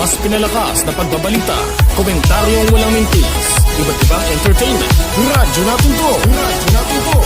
mas pinalakas na pagbabalita, komentaryong walang mintis, iba't ibang entertainment. Radyo natin to! Radyo natin to!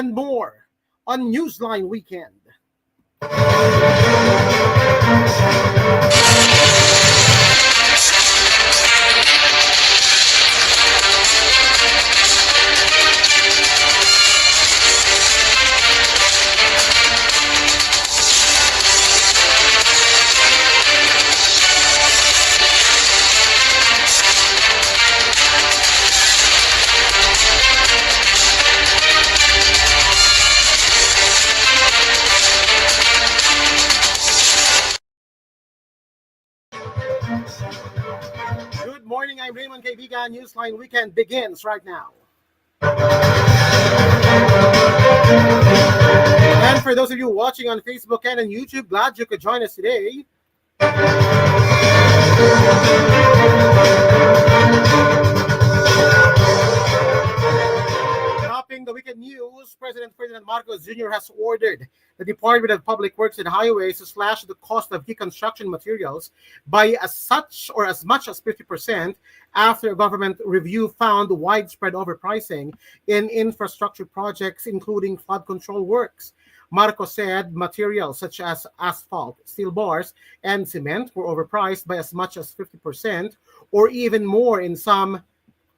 And more on Newsline Weekend. Good morning, I'm Raymond Kaibigan. Newsline Weekend begins right now. And for those of you watching on Facebook and on YouTube, glad you could join us today. Topping the weekend news, President Ferdinand Marcos Jr. has ordered the Department of Public Works and Highways to slash the cost of key construction materials by as much as 50% after a government review found widespread overpricing in infrastructure projects, including flood control works. Marcos said materials such as asphalt, steel bars, and cement were overpriced by as much as 50% or even more in some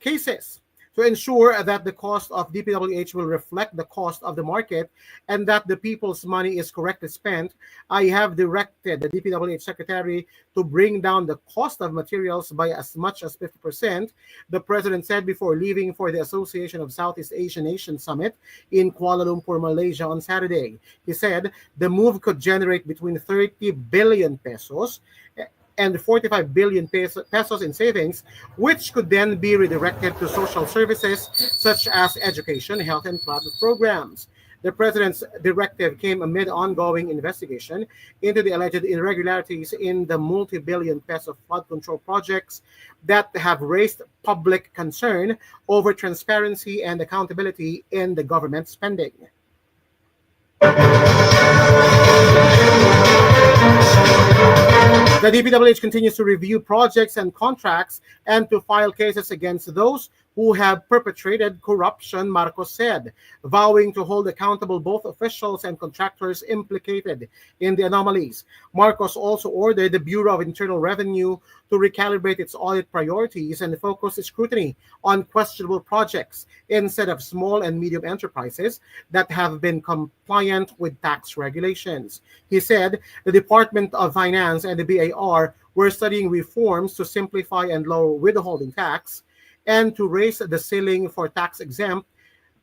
cases. To ensure that the cost of DPWH will reflect the cost of the market and that the people's money is correctly spent, I have directed the DPWH Secretary to bring down the cost of materials by as much as 50%, the President said before leaving for the Association of Southeast Asian Nations Summit in Kuala Lumpur, Malaysia on Saturday. He said the move could generate between 30 billion pesos and 45 billion pesos in savings, which could then be redirected to social services such as education, health, and flood programs. The President's directive came amid ongoing investigation into the alleged irregularities in the multi-billion peso flood control projects that have raised public concern over transparency and accountability in the government spending. The DPWH continues to review projects and contracts and to file cases against those who have perpetrated corruption, Marcos said, vowing to hold accountable both officials and contractors implicated in the anomalies. Marcos also ordered the Bureau of Internal Revenue to recalibrate its audit priorities and focus its scrutiny on questionable projects instead of small and medium enterprises that have been compliant with tax regulations. He said the Department of Finance and the BAR were studying reforms to simplify and lower withholding tax and to raise the ceiling for tax-exempt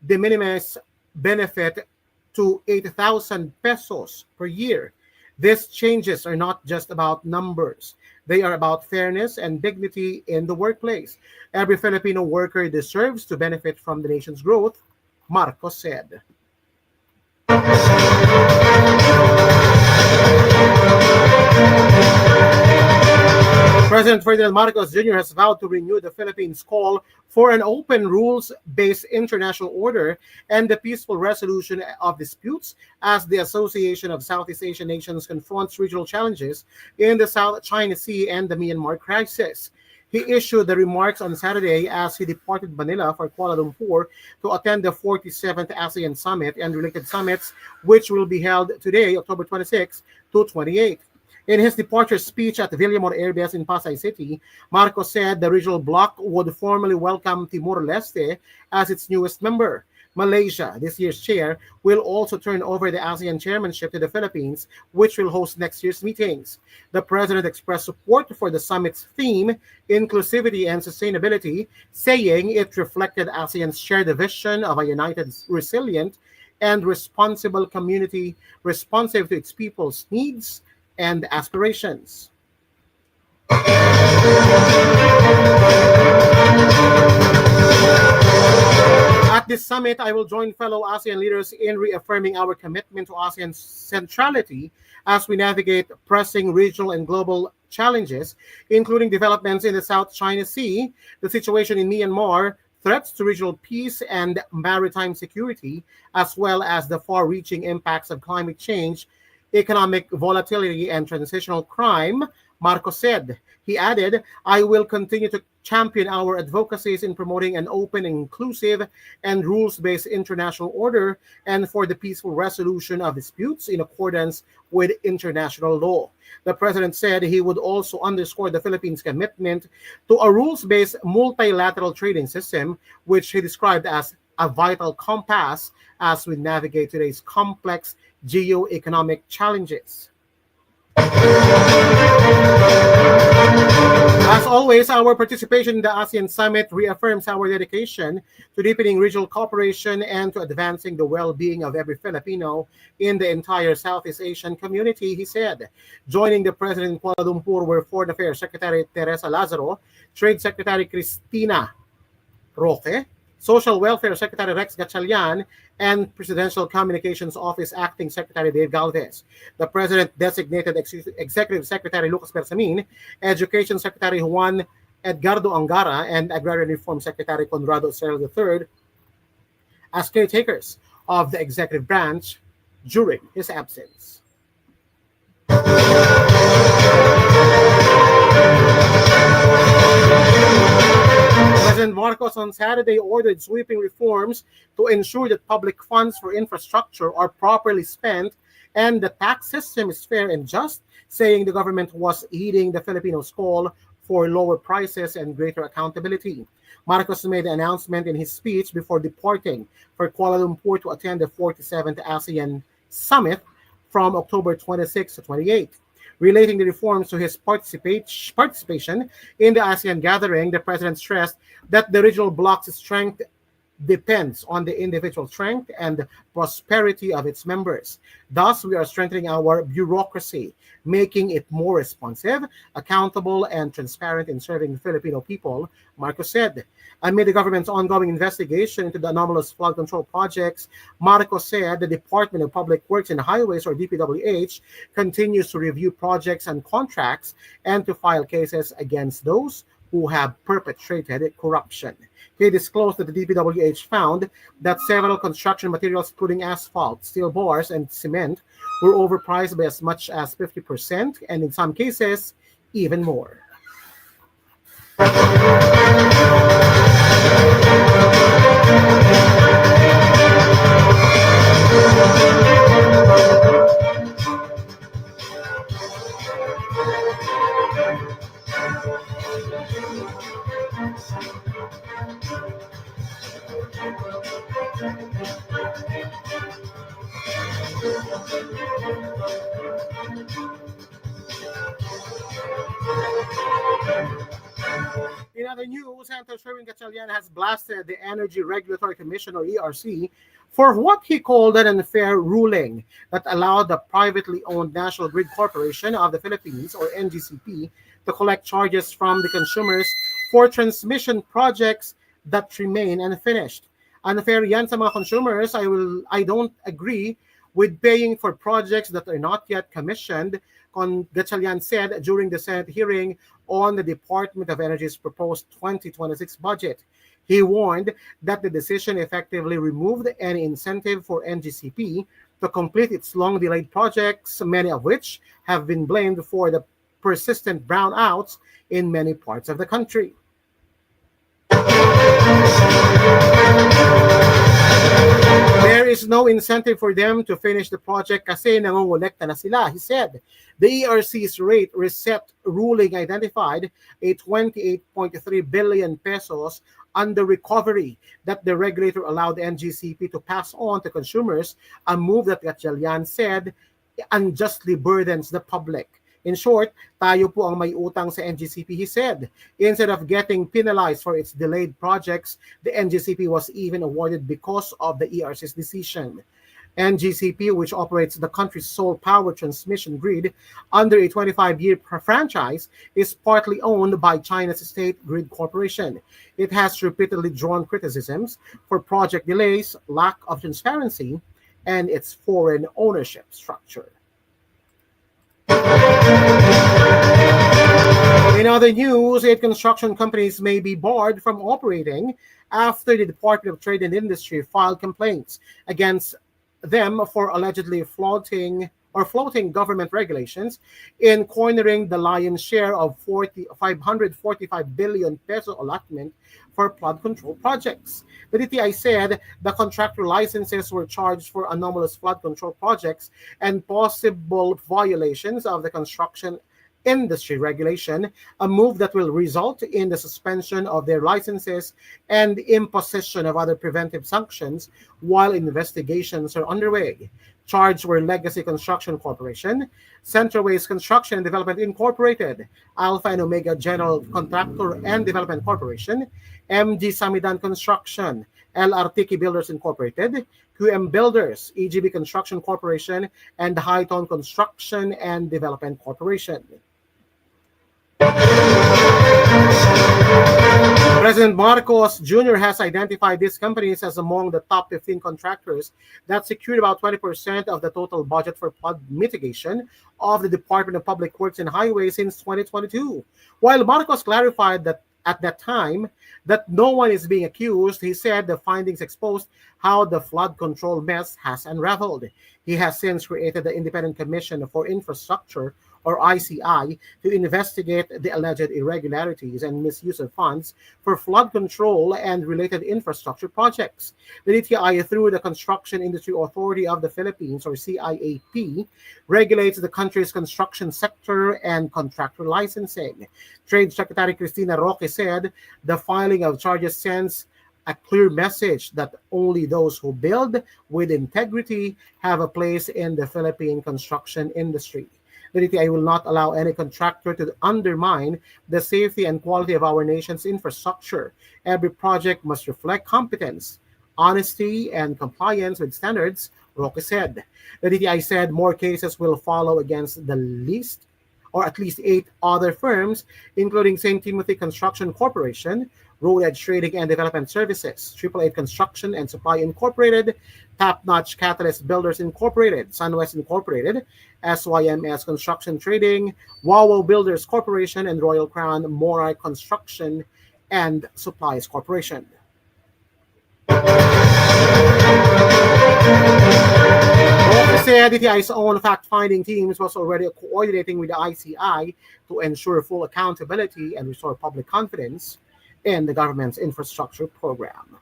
de minimis benefit to 8,000 pesos per year. These changes are not just about numbers. They are about fairness and dignity in the workplace. Every Filipino worker deserves to benefit from the nation's growth, Marcos said. President Ferdinand Marcos Jr. has vowed to renew the Philippines' call for an open, rules-based international order and the peaceful resolution of disputes as the Association of Southeast Asian Nations confronts regional challenges in the South China Sea and the Myanmar crisis. He issued the remarks on Saturday as he departed Manila for Kuala Lumpur to attend the 47th ASEAN Summit and related summits, which will be held today, October 26 to 28. In his departure speech at Villamor Air Base in Pasay City, Marcos said the regional bloc would formally welcome Timor-Leste as its newest member. Malaysia, this year's chair, will also turn over the ASEAN chairmanship to the Philippines, which will host next year's meetings. The president expressed support for the summit's theme, inclusivity and sustainability, saying it reflected ASEAN's shared vision of a united, resilient, and responsible community responsive to its people's needs and aspirations. At this summit, I will join fellow ASEAN leaders in reaffirming our commitment to ASEAN's centrality as we navigate pressing regional and global challenges, including developments in the South China Sea, the situation in Myanmar, threats to regional peace and maritime security, as well as the far-reaching impacts of climate change, economic volatility, and transitional crime, Marcos said. He added, I will continue to champion our advocacies in promoting an open, inclusive, and rules-based international order and for the peaceful resolution of disputes in accordance with international law. The president said he would also underscore the Philippines' commitment to a rules-based multilateral trading system, which he described as a vital compass as we navigate today's complex geo-economic challenges. As always, our participation in the ASEAN Summit reaffirms our dedication to deepening regional cooperation and to advancing the well-being of every Filipino in the entire Southeast Asian community, he said. Joining the president in Kuala Lumpur were Foreign Affairs Secretary Teresa Lazaro, Trade Secretary Cristina Roque, Social Welfare Secretary Rex Gatchalian, and Presidential Communications Office Acting Secretary Dave Galvez. The President designated Executive Secretary Lucas Bersamin, Education Secretary Juan Edgardo Angara, and Agrarian Reform Secretary Conrado Cerro III as caretakers of the executive branch during his absence. President Marcos on Saturday ordered sweeping reforms to ensure that public funds for infrastructure are properly spent and the tax system is fair and just, saying the government was heeding the Filipinos' call for lower prices and greater accountability. Marcos made the announcement in his speech before departing for Kuala Lumpur to attend the 47th ASEAN Summit from October 26 to 28. Relating the reforms to his participation in the ASEAN gathering, the president stressed that the regional bloc's strength depends on the individual strength and prosperity of its members. Thus, we are strengthening our bureaucracy, making it more responsive, accountable, and transparent in serving the Filipino people, Marcos said. Amid the government's ongoing investigation into the anomalous flood control projects, Marcos said the Department of Public Works and Highways, or DPWH, continues to review projects and contracts and to file cases against those who have perpetrated corruption. He disclosed that the DPWH found that several construction materials, including asphalt, steel bars, and cement, were overpriced by as much as 50%, and in some cases, even more. In other news, Senator Sherwin Gatchalian has blasted the Energy Regulatory Commission, or ERC, for what he called an unfair ruling that allowed the privately owned National Grid Corporation of the Philippines, or NGCP, to collect charges from the consumers for transmission projects that remain unfinished. Unfair yan sa mga consumers. I don't agree with paying for projects that are not yet commissioned, Gatchalian said during the Senate hearing on the Department of Energy's proposed 2026 budget. He warned that the decision effectively removed any incentive for NGCP to complete its long-delayed projects, many of which have been blamed for the persistent brownouts in many parts of the country. There is no incentive for them to finish the project kasi nangongolekta na sila, he said. The ERC's rate reset ruling identified a 28.3 billion pesos under recovery that the regulator allowed NGCP to pass on to consumers, a move that Gatchalian said unjustly burdens the public. In short, tayo po ang may utang sa NGCP, he said. Instead of getting penalized for its delayed projects, the NGCP was even awarded because of the ERC's decision. NGCP, which operates the country's sole power transmission grid under a 25-year franchise, is partly owned by China's State Grid Corporation. It has repeatedly drawn criticisms for project delays, lack of transparency, and its foreign ownership structure. In other news, 8 construction companies may be barred from operating after the Department of Trade and Industry filed complaints against them for allegedly floating government regulations in cornering the lion's share of 545 billion peso allotment for flood control projects. The DTI said the contractor licenses were charged for anomalous flood control projects and possible violations of the construction industry regulation, a move that will result in the suspension of their licenses and imposition of other preventive sanctions while investigations are underway. Charged were Legacy Construction Corporation, Central Waste Construction and Development Incorporated, Alpha and Omega General Contractor and Development Corporation, MG Samidan Construction, L. Artiki Builders Incorporated, QM Builders, EGB Construction Corporation, and Highton Construction and Development Corporation. President Marcos Jr. has identified these companies as among the top 15 contractors that secured about 20% of the total budget for flood mitigation of the Department of Public Works and Highways since 2022. While Marcos clarified that at that time that no one is being accused, he said the findings exposed how the flood control mess has unraveled. He has since created the Independent Commission for Infrastructure, or ICI, to investigate the alleged irregularities and misuse of funds for flood control and related infrastructure projects. The DTI, through the Construction Industry Authority of the Philippines, or CIAP, regulates the country's construction sector and contractor licensing. Trade Secretary Cristina Roque said the filing of charges sends a clear message that only those who build with integrity have a place in the Philippine construction industry. The DTI will not allow any contractor to undermine the safety and quality of our nation's infrastructure. Every project must reflect competence, honesty, and compliance with standards, Roque said. The DTI said more cases will follow against at least 8 other firms, including St. Timothy Construction Corporation, Road Edge Trading and Development Services, 888 Construction and Supply Incorporated, Top Notch Catalyst Builders Incorporated, Sunwest Incorporated, SYMS Construction Trading, Wawo Builders Corporation, and Royal Crown Moray Construction and Supplies Corporation. Said DTI's own fact-finding teams was already coordinating with the ICI to ensure full accountability and restore public confidence in the government's infrastructure program.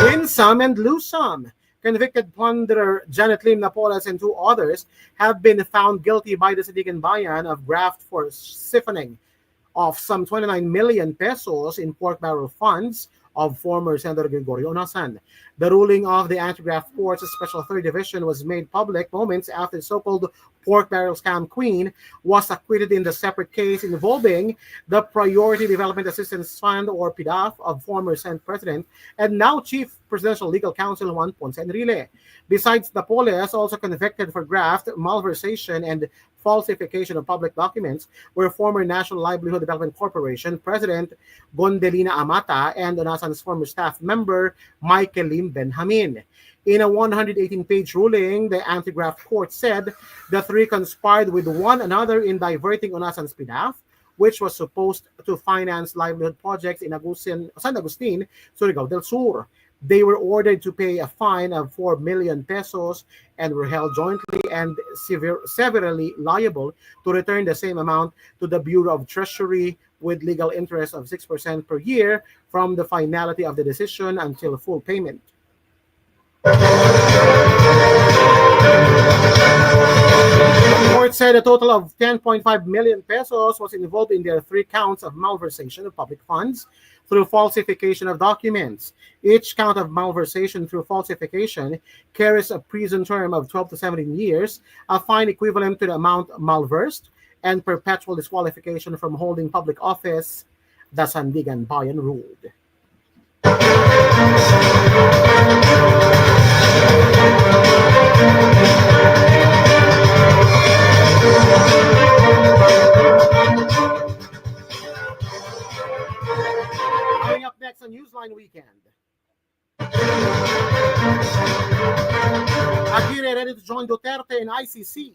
Win some and lose some. Convicted plunderer Janet Lim Napoles and 2 others have been found guilty by the Sitigan Bayan of graft for siphoning of some 29 million pesos in pork barrel funds of former Senator Gregorio Onasan. The ruling of the Anti-Graft Court's Special Third Division was made public moments after the so-called pork barrel scam queen was acquitted in the separate case involving the Priority Development Assistance Fund, or PDAF, of former Senate President and now Chief Presidential Legal Counsel Juan Ponce Enrile. Besides, Napoles, also convicted for graft, malversation, and falsification of public documents, were former National Livelihood Development Corporation President Gondelina Amata and Onasan's former staff member Michael Lim Benjamin. In a 118-page ruling, the Anti-Graft Court said the three conspired with one another in diverting Onasan's PDAF, which was supposed to finance livelihood projects in San Agustin, Surigao del Sur. They were ordered to pay a fine of 4 million pesos and were held jointly and severally liable to return the same amount to the Bureau of Treasury, with legal interest of 6% per year from the finality of the decision until full payment. The court said a total of 10.5 million pesos was involved in their 3 counts of malversation of public funds through falsification of documents. Each count of malversation through falsification carries a prison term of 12 to 17 years, a fine equivalent to the amount malversed, and perpetual disqualification from holding public office, the Sandigan Bayan ruled. Coming up next on Newsline Weekend. Aguirre ready to join Duterte in ICC.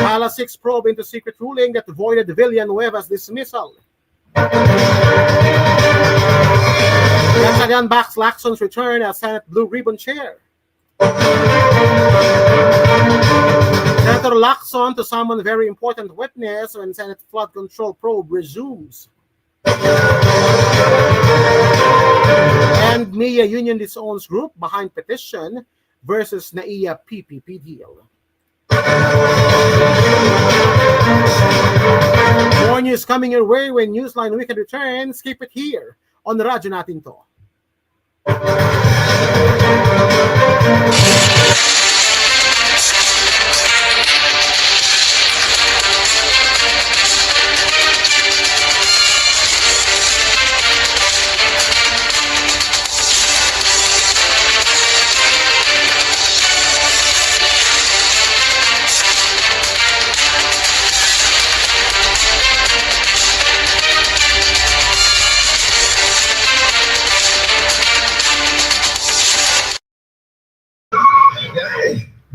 Alas 6 probe into secret ruling that voided Villanueva's dismissal. Gatchalian backs Lacson's return as Senate Blue Ribbon Chair. Senator Lacson to summon very important witness when Senate flood control probe resumes. And MIA Union disowns group behind petition versus NAIA PPP deal. More news coming your way when Newsline Weekend returns. Keep it here on Radyo Natin To.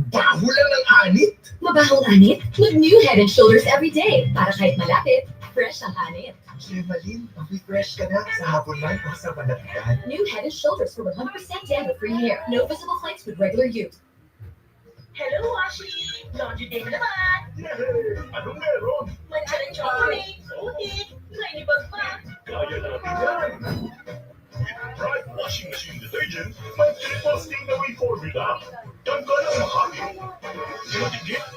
Baho lang ng anit. Mabahong anit? With new Head & Shoulders every day. Para kahit malapit, fresh ang anit. Evelyn, refresh ka na sa hapon lang o sa malapit. New Head & Shoulders for 100% damage-free hair. No visible flakes with regular use. Hello, Washi! Laundry day na naman! Yay! Anong meron? Mancharing chocolate! Cake! Ladybug pa! Kaya natin yan! With Pride Washing Machine Detergent, may triple sting-away formula. Ganda ng makakit, madikit,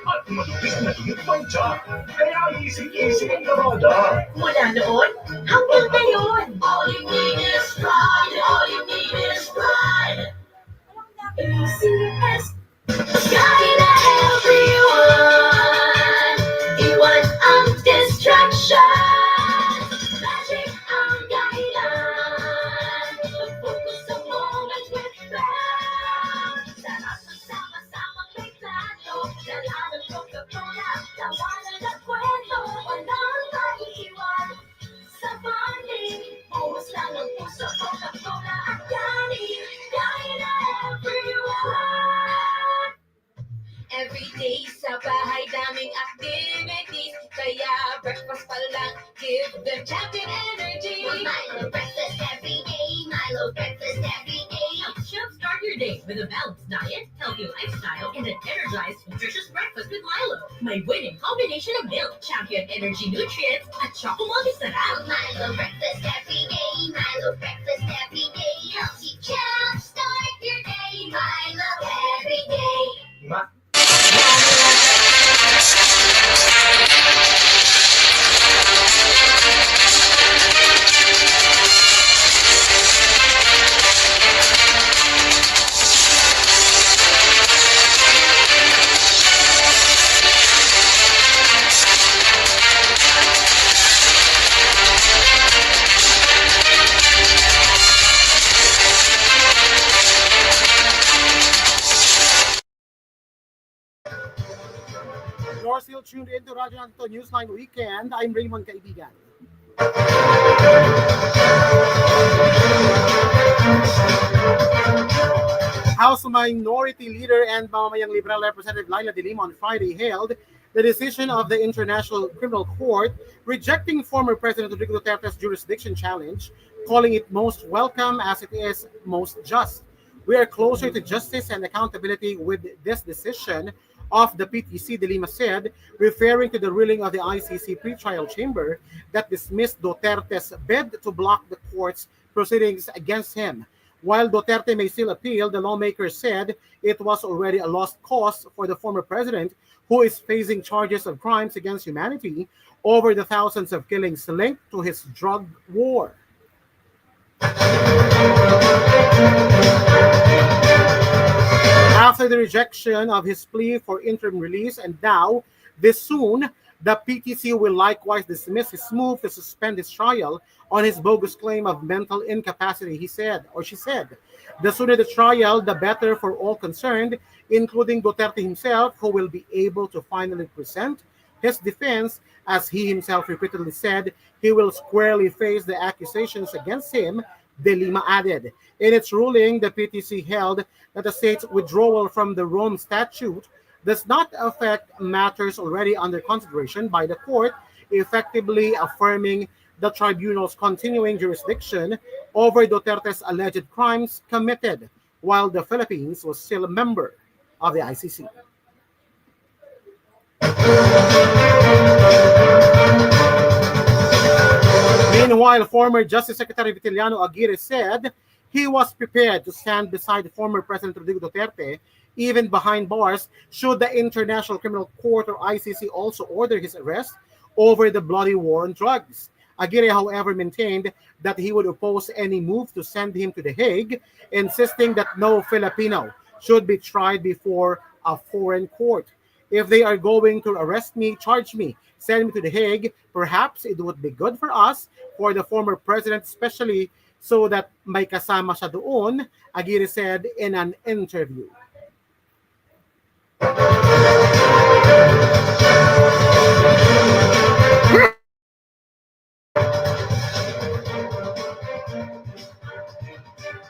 at madupis na dumit mancha. Kaya easy-easy ang lavada. Mula noon, hanggang ngayon! All you need is pride. All you need is pride. Easy as guide everyone. Iwan ang distraction. Magic ang guidance. Focus sa moment with pride. Sarap ng sama-samang may plano. Dalaman Coca-Cola, tawanan at kwento. Walang maiiwan sa bonding. Buhos lang ang puso, Coca-Cola at galing. Guide everyone. Every day sa bahay daming activities. Kaya breakfast pa lang, give them champion energy. Milo breakfast every day. Milo breakfast every day. Jumpstart your day with a balanced diet, healthy lifestyle, and an energized, nutritious breakfast with Milo. May winning combination of milk, champion energy nutrients, at choco multi-sarap. Milo breakfast every day. Milo breakfast every day. Healthy jumpstart your day. Milo every day. still tuned into Radyo Natin to Newsline Weekend. I'm Raymond Kaibigan. House Minority Leader and Mamamayang Liberal Representative Laila de Lima on Friday hailed the decision of the International Criminal Court rejecting former President Rodrigo Duterte's jurisdiction challenge, calling it most welcome as it is most just. We are closer to justice and accountability with this decision of the PTC, de Lima said, referring to the ruling of the ICC pretrial chamber that dismissed Duterte's bid to block the court's proceedings against him. While Duterte may still appeal, the lawmaker said it was already a lost cause for the former president, who is facing charges of crimes against humanity over the thousands of killings linked to his drug war. After the rejection of his plea for interim release, and now, this soon, the PTC will likewise dismiss his move to suspend his trial on his bogus claim of mental incapacity, he said, or she said. The sooner the trial, the better for all concerned, including Duterte himself, who will be able to finally present his defense. As he himself repeatedly said, he will squarely face the accusations against him, de Lima added. In its ruling, the PTC held that the state's withdrawal from the Rome Statute does not affect matters already under consideration by the court, effectively affirming the tribunal's continuing jurisdiction over Duterte's alleged crimes committed while the Philippines was still a member of the ICC. Meanwhile, former Justice Secretary Vitiliano Aguirre said he was prepared to stand beside former President Rodrigo Duterte, even behind bars, should the International Criminal Court or ICC also order his arrest over the bloody war on drugs. Aguirre, however, maintained that he would oppose any move to send him to The Hague, insisting that no Filipino should be tried before a foreign court. If they are going to arrest me, charge me, send me to The Hague, perhaps it would be good for us, for the former president especially, so that may kasama siya doon, Aguirre said in an interview.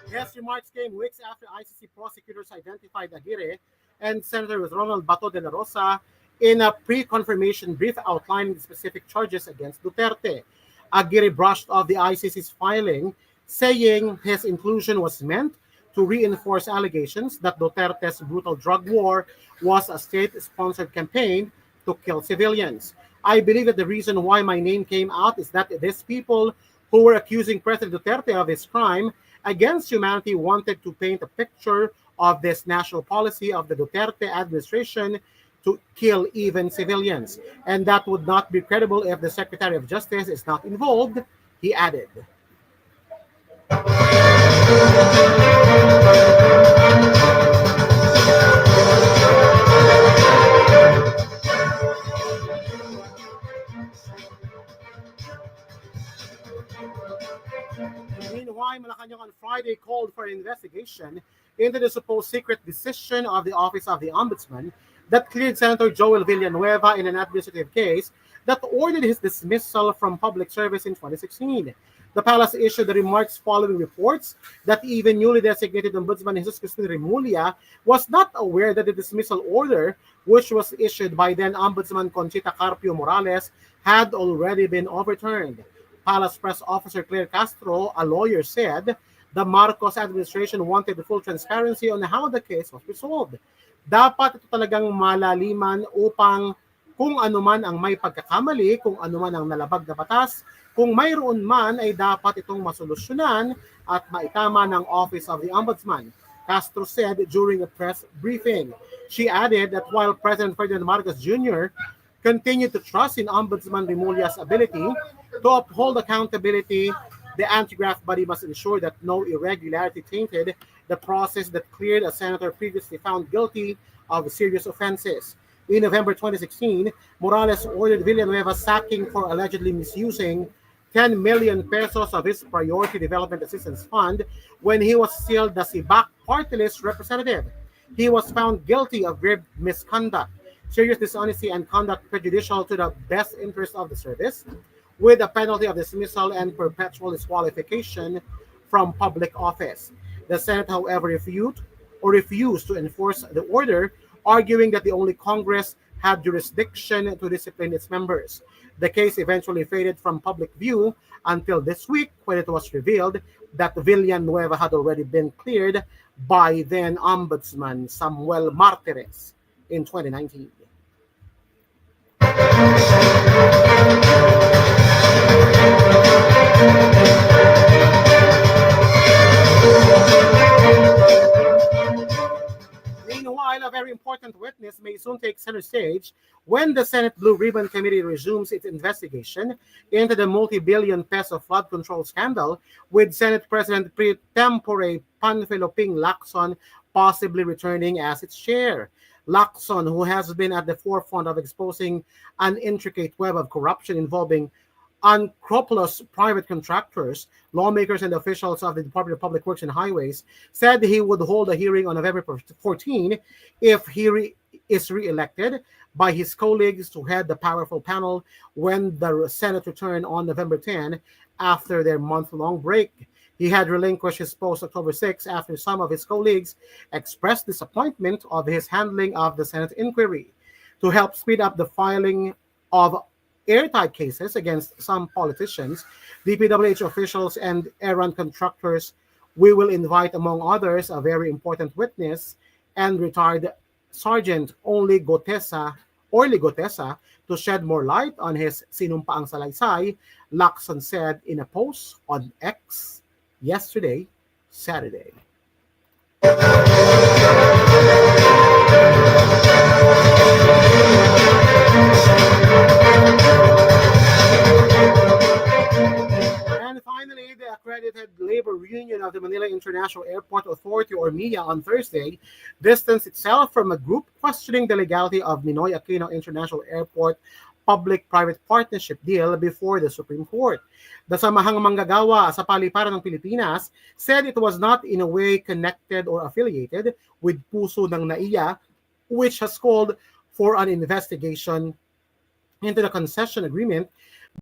His remarks came weeks after ICC prosecutors identified Aguirre and Senator Ronald Bato de la Rosa in a pre-confirmation brief outlining the specific charges against Duterte. Aguirre brushed off the ICC's filing, saying his inclusion was meant to reinforce allegations that Duterte's brutal drug war was a state-sponsored campaign to kill civilians. I believe that the reason why my name came out is that these people who were accusing President Duterte of his crime against humanity wanted to paint a picture of this national policy of the Duterte administration to kill even civilians. And that would not be credible if the Secretary of Justice is not involved, he added. Meanwhile, Malacanang on Friday called for an investigation into the supposed secret decision of the Office of the Ombudsman that cleared Senator Joel Villanueva in an administrative case that ordered his dismissal from public service in 2016. The palace issued the remarks following reports that even newly designated Ombudsman Jesus Crispin Remulla was not aware that the dismissal order, which was issued by then Ombudsman Conchita Carpio Morales, had already been overturned. Palace Press Officer Claire Castro, a lawyer, said the Marcos administration wanted full transparency on how the case was resolved. Dapat ito talagang malaliman upang kung ano man ang may pagkakamali, kung ano man ang nalabag na batas, kung mayroon man ay dapat itong masolusyonan at maitama ng Office of the Ombudsman, Castro said during a press briefing. She added that while President Ferdinand Marcos Jr. continued to trust in Ombudsman Remulla's ability to uphold accountability, the anti-graft body must ensure that no irregularity tainted the process that cleared a senator previously found guilty of serious offenses. In November 2016, Morales ordered Villanueva sacking for allegedly misusing 10 million pesos of his Priority Development Assistance Fund when he was still the SIBAC party list representative. He was found guilty of grave misconduct. serious dishonesty and conduct prejudicial to the best interest of the service, with a penalty of dismissal and perpetual disqualification from public office. The Senate, however, refused to enforce the order, arguing that the only Congress had jurisdiction to discipline its members. The case eventually faded from public view until this week, when it was revealed that Villanueva had already been cleared by then Ombudsman Samuel Martires in 2019. Meanwhile, a very important witness may soon take center stage when the Senate Blue Ribbon Committee resumes its investigation into the multi-billion peso flood control scandal, with Senate President Pro Tempore Panfilo Ping Lacson possibly returning as its chair. Lacson, who has been at the forefront of exposing an intricate web of corruption involving unscrupulous private contractors, lawmakers, and officials of the Department of Public Works and Highways, said he would hold a hearing on November 14 if he is re-elected by his colleagues to head the powerful panel when the Senate returned on November 10 after their month-long break. He had relinquished his post October 6 after some of his colleagues expressed disappointment of his handling of the Senate inquiry. To help speed up the filing of airtight cases against some politicians, DPWH officials, and errant contractors, we will invite, among others, a very important witness and retired Sergeant Orly Gotesa, to shed more light on his sinumpaang salaysay, Lacson said in a post on X yesterday, Saturday. And finally, the accredited labor union of the Manila International Airport Authority, or MIA, on Thursday distanced itself from a group questioning the legality of Ninoy Aquino International Airport public-private partnership deal before the Supreme Court. The samahang manggagawa sa paliparan ng Pilipinas said it was not in a way connected or affiliated with Puso ng NAIA, which has called for an investigation into the concession agreement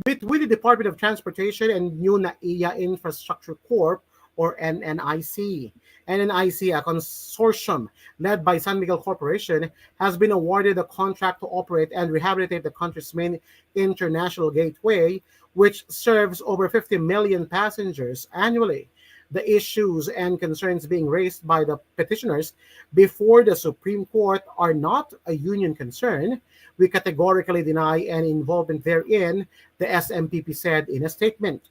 between the Department of Transportation and New NAIA Infrastructure Corp, or NNIC. NNIC, a consortium led by San Miguel Corporation, has been awarded a contract to operate and rehabilitate the country's main international gateway, which serves over 50 million passengers annually. The issues and concerns being raised by the petitioners before the Supreme Court are not a union concern. We categorically deny any involvement therein, the SMPP said in a statement.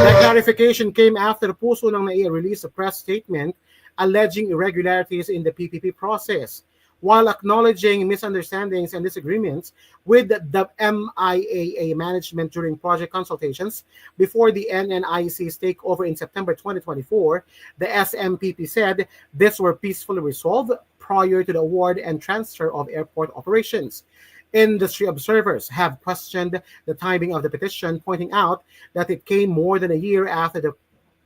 The clarification came after Puso ng NAIA released a press statement alleging irregularities in the PPP process, while acknowledging misunderstandings and disagreements with the MIAA management during project consultations before the NNIC's takeover in September 2024. The SMPP said these were peacefully resolved prior to the award and transfer of airport operations. Industry observers have questioned the timing of the petition, pointing out that it came more than a year after the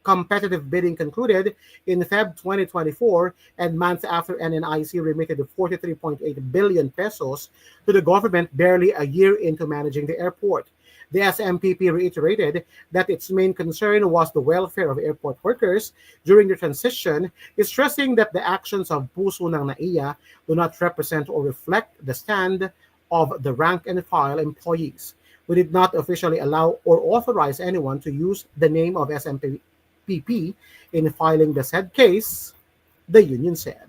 competitive bidding concluded in Feb 2024 and months after NNIC remitted 43.8 billion pesos to the government barely a year into managing the airport. The SMPP reiterated that its main concern was the welfare of airport workers during the transition, stressing that the actions of Puso ng NAIA do not represent or reflect the stand of the rank and file employees. We did not officially allow or authorize anyone to use the name of SMPP in filing the said case, the union said.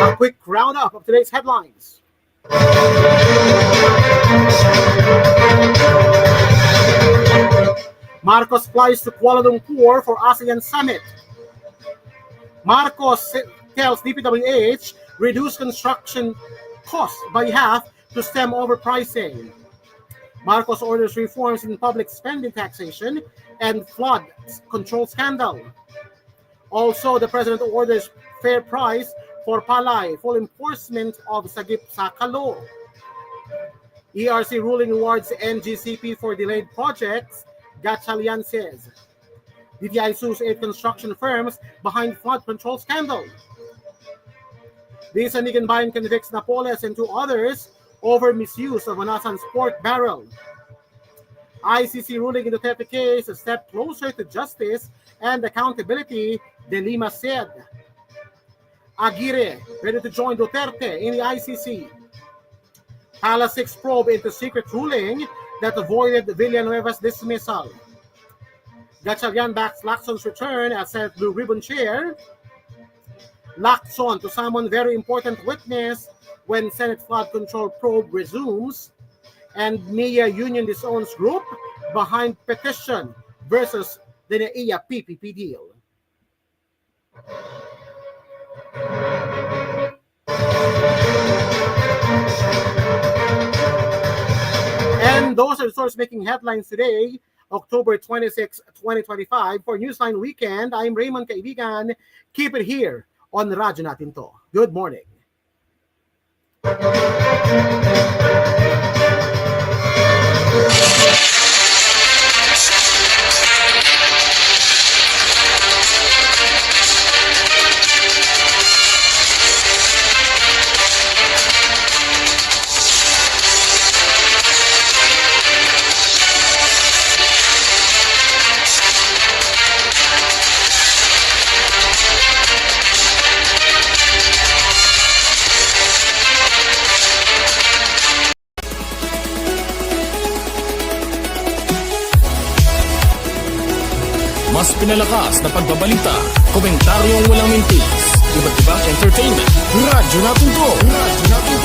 A quick roundup of today's headlines. Marcos flies to Kuala Lumpur for ASEAN Summit. Marcos tells DPWH reduce construction costs by half to stem overpricing. Marcos orders reforms in public spending taxation and flood control scandal. Also, the president orders fair price for palay, full enforcement of Sagip Saka law. ERC ruling rewards NGCP for delayed projects, Gatchalian says. DTI sues 8 construction firms behind flood control scandal. The Sanigan Bayan convicts Napoles and 2 others over misuse of Manasan's pork barrel. ICC ruling in the Duterte case a step closer to justice and accountability, De Lima said. Aguirre ready to join Duterte in the ICC. Pala 6 probe into secret ruling that avoided Villanueva's dismissal. Gatchalian backs Lacson's return as Senate Blue Ribbon Chair. Lacson to summon very important witness when Senate flood control probe resumes. And NIA Union disowns group behind petition versus the NIA PPP deal. And those are the stories making headlines today, October 26, 2025. For Newsline Weekend, I'm Raymond Kaibigan. Keep it here on Radyo Natin To. Good morning. Mas pinalakas na pagbabalita, komentaryong walang mintis, iba't ibang entertainment. Radyo Natin To. Radyo Natin To.